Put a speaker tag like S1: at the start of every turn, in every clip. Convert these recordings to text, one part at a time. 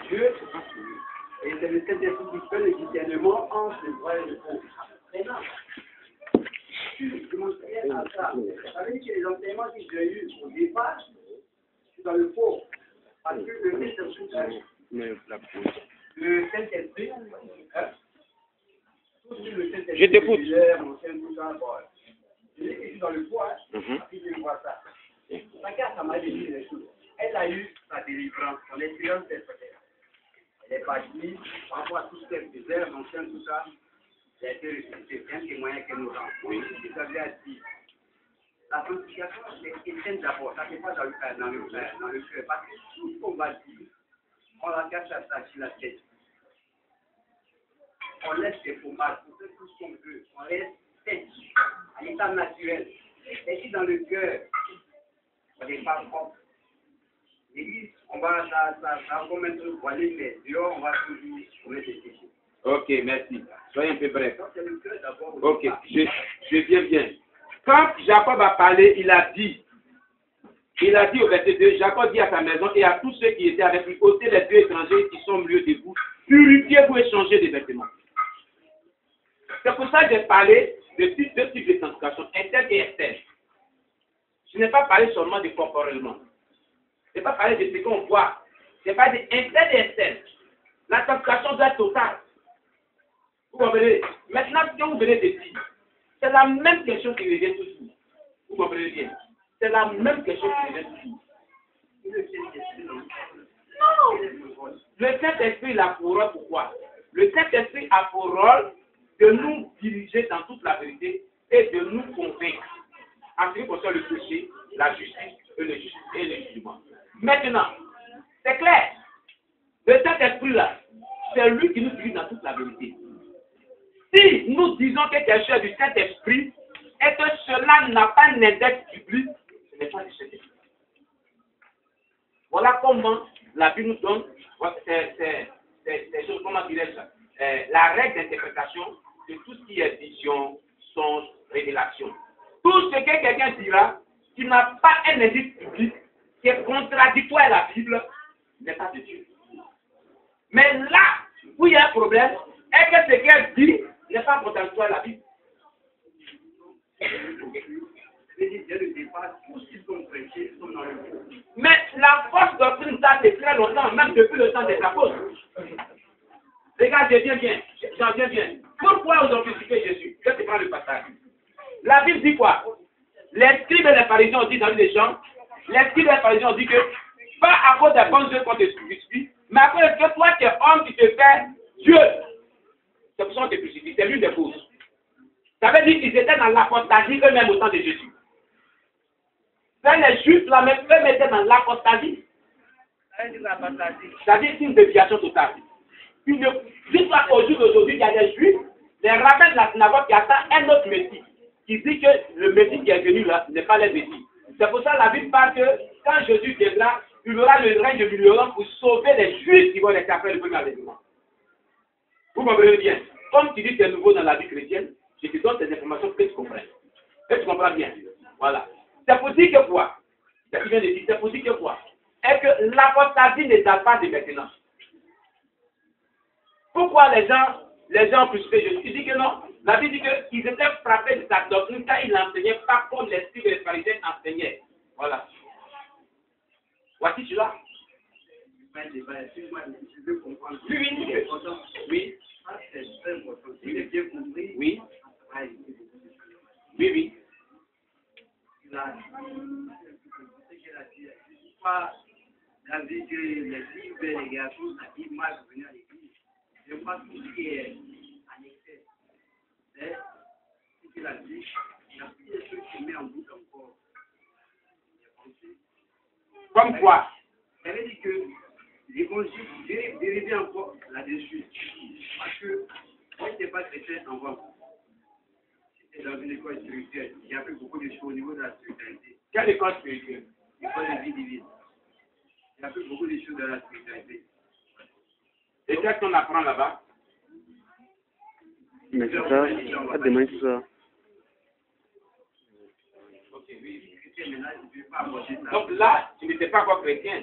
S1: Dieu, c'est pas celui. Et c'est le Saint-Esprit qui fait le discernement entre le vrai et le faux. Maintenant, tu commencerais à ça. Ça veut dire que les enseignements que j'ai eus au départ, je suis dans le faux. Parce que le Saint-Esprit,
S2: je t'écoute.
S1: Je suis dans le faux, puis je vois ça. Ça m'a dit les choses. Elle a eu sa délivrance, son expérience personnelle. Elle est partie, par rapport à tout ce qu'elle faisait, l'ancien, tout ça, elle a été ressuscitée. C'est un témoignage qu'elle nous rend. Oui, je t'avais à dire. La sanctification, c'est éteinte d'abord, ça ne fait pas dans le cœur. Parce que tout ce qu'on va dire, on la cache à ça sur la tête. On laisse les fromages, on fait tout ce qu'on veut, on laisse tête, à l'état naturel. Et si dans le cœur, on n'est pas propre, l'église, on va, ça va mettre voiler, mais dehors, on va toujours commettre des péchés.
S2: Ok, merci. Soyez un peu bref.
S1: Donc, c'est le cœur d'abord.
S2: Ok, je viens bien. Quand Jacob a parlé, il a dit au verset 2, Jacob dit à sa maison et à tous ceux qui étaient avec lui, ôtez les deux étrangers qui sont au milieu de vous, purifiez-vous et changez de vêtements. C'est pour ça que j'ai parlé de deux types de sanctification, interne et externe. Je n'ai pas parlé seulement de corporellement. Je n'ai pas parlé de ce qu'on voit. Je n'ai parlé d'interne et externe. La sanctification doit être totale. Vous comprenez? Maintenant, ce que vous venez de dire, c'est la même question qui revient toujours. Vous comprenez bien? C'est la même question qui revient toujours. Non! Le Saint-Esprit a pour rôle pourquoi? Le Saint-Esprit a pour rôle de nous diriger dans toute la vérité et de nous convaincre en ce qui concerne le péché, la justice et le jugement. Maintenant, c'est clair. Le Saint-Esprit-là, c'est lui qui nous dirige dans toute la vérité. Si nous disons que quelque chose du Saint-Esprit et que cela n'a pas un index public, ce n'est pas du Saint-Esprit. Voilà comment la Bible nous donne comment dirais-je, la règle d'interprétation de tout ce qui est vision, songe, révélation. Tout ce que quelqu'un dira qui n'a pas un indice public, qui est contradictoire à la Bible, n'est pas de Dieu. Mais là où il y a un problème, est que ce qu'elle dit n'est pas contradictoire à la Bible. Mais la force doctrine, ça c'est très longtemps, même depuis le temps des apôtres. Regarde, j'en viens bien. Pourquoi vous ont crucifié Jésus? Je te prends le passage. La Bible dit quoi? Les scribes et les pharisiens ont dit dans les gens, les scribes et les pharisiens ont dit que, pas à cause des bonnes œuvres qu'on te crucifie, mais à cause que toi tu es homme qui te fait Dieu. C'est pour ça qu'on te crucifie, c'est l'une des causes. Ça veut dire qu'ils étaient dans l'apostasie eux-mêmes au temps de Jésus. Les Juifs, la même eux étaient dans l'apostasie. Ça veut dire c'est une déviation totale. Jusqu'à au jour d'aujourd'hui, il y a des Juifs, des rabbins de la synagogue qui attendent un autre Messie, qui dit que le Messie qui est venu là n'est pas le Messie. C'est pour ça que la Bible parle que quand Jésus viendra, il aura le règne de millénaire pour sauver les Juifs qui vont être après le premier avènement. Vous comprenez bien? Comme tu dis que c'est nouveau dans la vie chrétienne, je te donne ces informations pour que tu comprennes. Et tu comprends bien. Voilà. C'est pour dire que quoi? C'est pour dire que quoi? Est que l'apostasie ne date pas de maintenant. Pourquoi les gens ont crucifié Jésus? Il dit que non. La Bible dit qu'ils étaient frappés de sa doctrine car il n'enseignait pas comme les scribes et les pharisiens enseignaient. Voilà. Voici cela. Oui. Oui. Oui.
S1: La vie que les filles et les garçons, ça dit mal de venir à l'église. Je crois que tout ce qui est en excès, c'est ce qu'il a dit. Il y a plusieurs choses qui met en doute encore.
S2: Comme quoi?
S1: Ça veut dire que l'évangile, j'ai dérivé encore là-dessus. Parce que moi, je n'étais pas chrétien avant. J'étais dans une école spirituelle. J'ai appris beaucoup de choses au niveau de la spiritualité.
S2: Quelle école spirituelle?
S1: L'école de vie divine. J'ai appris beaucoup de choses dans la spiritualité.
S2: Et qu'est-ce qu'on apprend là-bas?
S3: Mais c'est ça, pas demain, c'est ça.
S2: Ok, oui. Donc là, tu n'étais pas encore chrétien.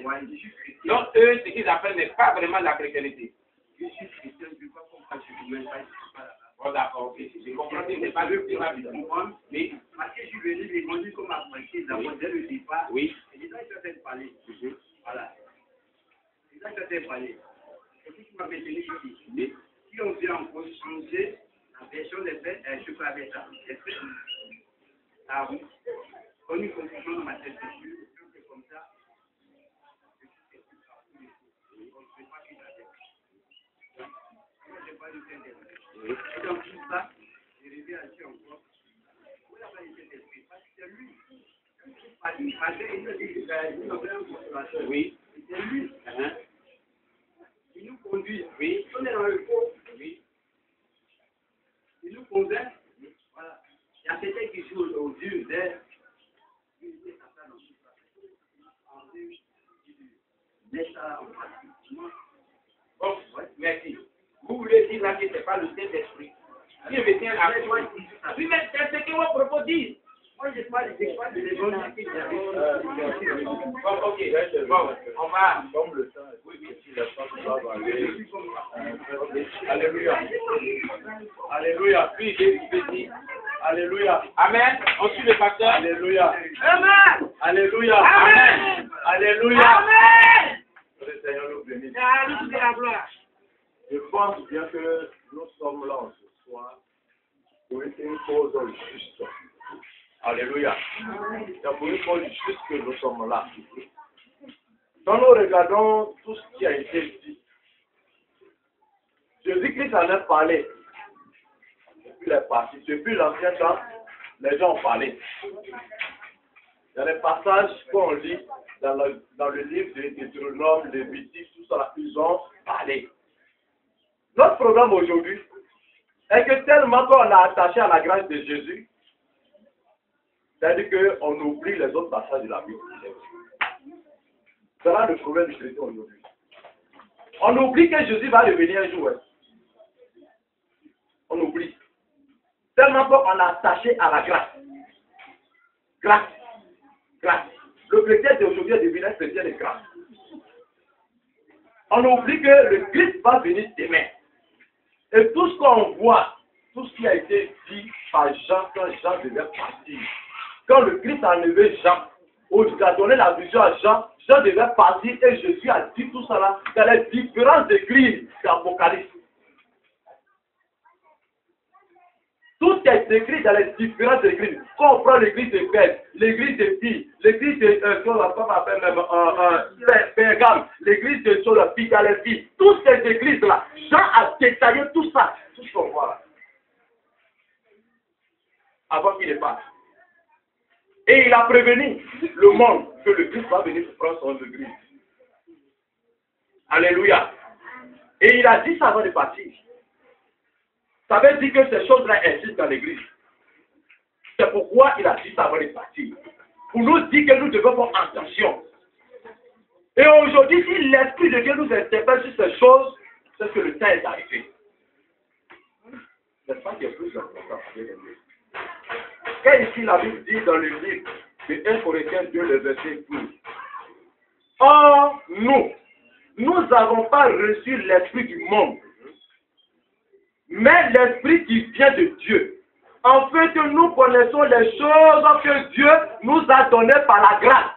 S2: Donc eux, ce qu'ils appellent n'est pas vraiment la chrétienté.
S1: Je suis chrétien, je ne vois pas pourquoi je ne suis pas là.
S2: Oh d'accord, ok. Je comprends que ce n'est pas le plus rapide.
S1: Oui. Parce que je suis venu l'évangile comme apprenti d'abord dès le départ.
S2: Oui.
S1: Et les gens ils peuvent être parlés. Voilà. Les gens peuvent être parlés. C'est ce qui m'a maintenu ici. Oui. Si on vient encore changer la version des faits, je peux avec ça. Ah oui. On a une confusion dans ma tête. C'est comme ça. Et dans tout ça, je reviens à Dieu encore. Où la qualité d'esprit? Parce que c'est lui.
S2: Oui.
S1: C'est lui. Il nous conduit.
S2: Oui.
S1: On est dans le faux.
S2: Oui.
S1: Il nous convainc. Voilà. Il y a quelqu'un qui joue au Dieu d'air. Mais ça, en pratique.
S2: Bon, merci. Vous voulez dire là que ce n'est pas le Saint-Esprit. Dieu me tient à vous. Oui, mais c'est ce que vos propos disent.
S1: Moi, je parle de l'évangile qui est
S2: Bon, ok. Bon, on va.
S3: Comme le temps est Alléluia. Alléluia.
S2: Oui, je dis.
S3: Alléluia.
S2: Amen. On suit le pasteur.
S3: Alléluia.
S2: Amen.
S3: Alléluia.
S2: Amen.
S3: Alléluia.
S2: Amen.
S3: Le Seigneur nous bénisse.
S2: Alléluia, la gloire.
S3: Je pense bien que nous sommes là ce soir pour une cause juste. Alléluia. C'est pour une cause juste que nous sommes là. Quand nous regardons tout ce qui a été dit, Jésus-Christ en a parlé. Depuis les parties, depuis l'ancien temps, les gens ont parlé. Il y a des passages qu'on lit dans le livre de Deutéronome, Lévitique, tout ça, ils ont parlé. Notre programme aujourd'hui est que tellement qu'on a attaché à la grâce de Jésus, c'est-à-dire qu'on oublie les autres passages de la Bible. C'est là le problème du chrétien aujourd'hui. On oublie que Jésus va revenir un jour. On oublie. Tellement qu'on a attaché à la grâce. Grâce. Grâce. Le chrétien d'aujourd'hui est devenu un chrétien de grâce. On oublie que le Christ va venir demain. Et tout ce qu'on voit, tout ce qui a été dit par Jean quand Jean devait partir, quand le Christ a enlevé Jean, où il a donné la vision à Jean, Jean devait partir et Jésus a dit tout ça là dans les différentes églises d'Apocalypse. Tout est écrit dans les différentes églises. Quand on prend l'église de Père, l'église de Pie, l'église de Pergame, l'église de Philadelphie, toutes ces églises-là, Jean a détaillé tout ça, tout ce qu'on voit là. Avant qu'il ne parte. Et il a prévenu le monde que le Christ va venir prendre son église. Alléluia. Et il a dit ça avant de partir. Ça veut dire que ces choses-là existent dans l'église. C'est pourquoi il a dit ça avant de partir. Pour nous dire que nous devons faire attention. Et aujourd'hui, si l'Esprit de Dieu nous interpelle sur ces choses, c'est que le temps est arrivé. N'est-ce pas qu'il y a plus d'importance à dire? Quand ici la Bible dit dans le livre de 1 Corinthiens 2, le verset 12. Or, nous n'avons pas reçu l'esprit du monde, mais l'esprit qui vient de Dieu. En fait, nous connaissons les choses que Dieu nous a données par la grâce.